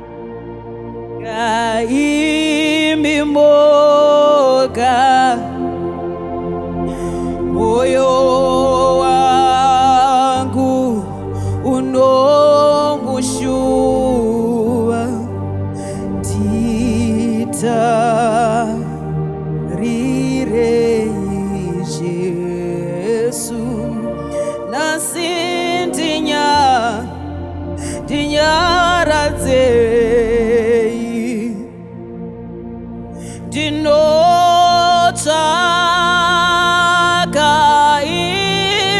ndotsaga imimoga moyo wangu unomushuva titarire Yesu nasi tinyaradzeyi ndinotsvaka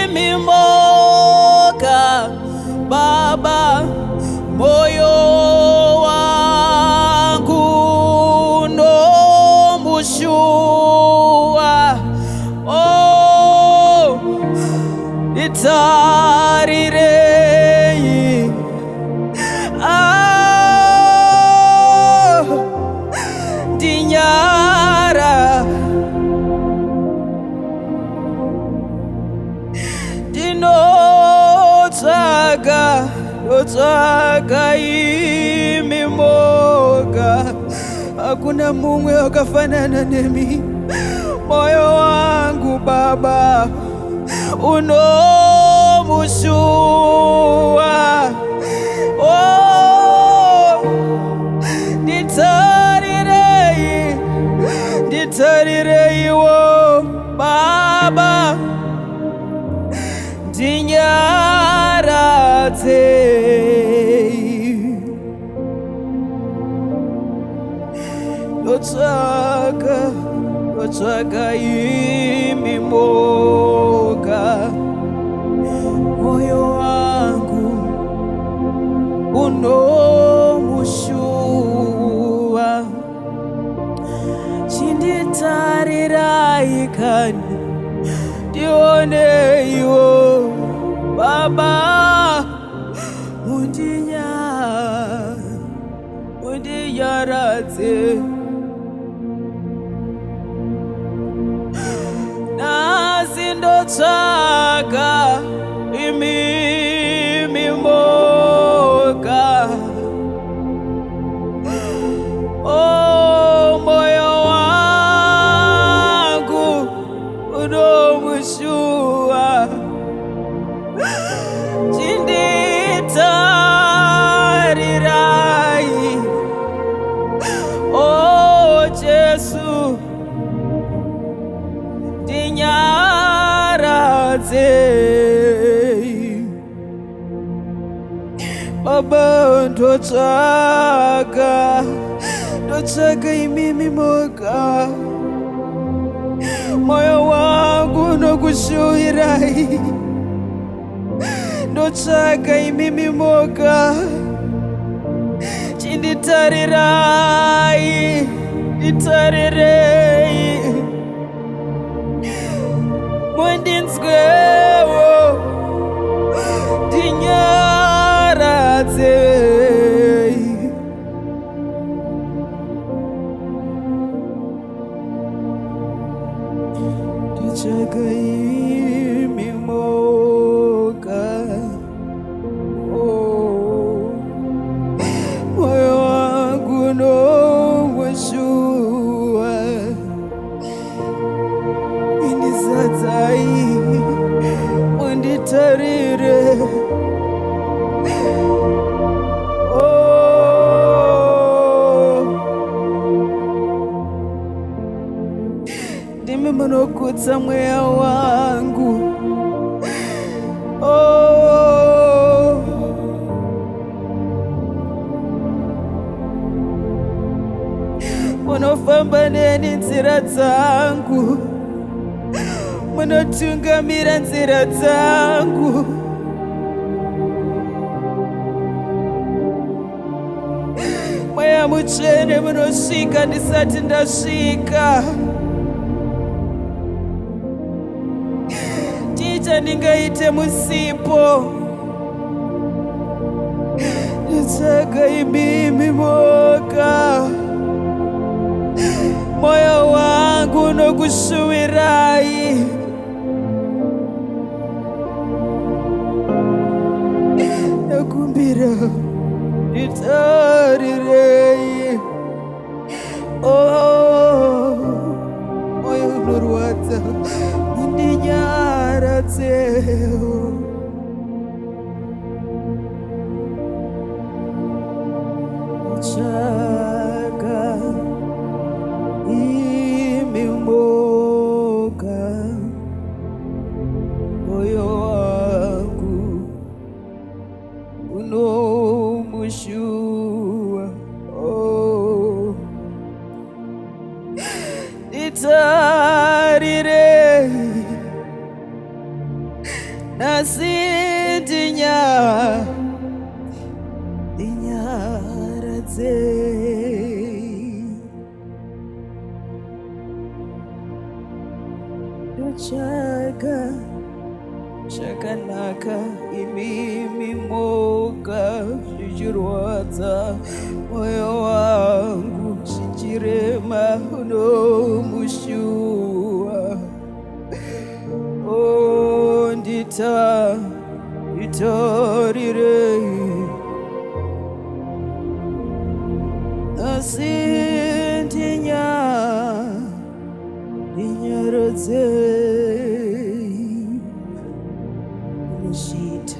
imimoga Baba moyo wangu unomushuva nditarirei ndinyara ndinotsvaga imimoga hakuna mumwe wakafanana nemi moyo wangu Baba unomushuva nditarirei wo Baba ndinyaradzeyi ndotsvaga imimoga moyo wangu unomushuva chinditarirai kani ndioneiwo Baba mundinyaradze nasi ndotsvaga imimoga moyo wangu unomushuva chinditarirai Jesu ndinyaradzeyi Baba ndotsvaga imimoga moyo wangu unokushuvirai ndotsvaga imimoga chinditarirai nditarirei mundinzwewo ndinyaradzeyi ndotsvaga imimoga moyo wangu unomushuva indizadzai munditarire ndimi munokutsa mweya wangu munofamba neni nzira dzangu munotungamira nzira dzangu mweya mutsvene munosvika ndisati ndasvika chandingaite musipo ndotsvaga imimi moga moyo wangu unokushuvirai nditarirei. Oh, moyo unorwadza undinyaradzewo. Chaka imimoka moyo wangu unomushua. Oh, nditarire nasi ndinyaradze. Ndotsvaga zvakanaka imimi moga zvichirwadza moyo wangu zvichirema unomushua. Oh, nditarirei asi ndinyaradze. Shit.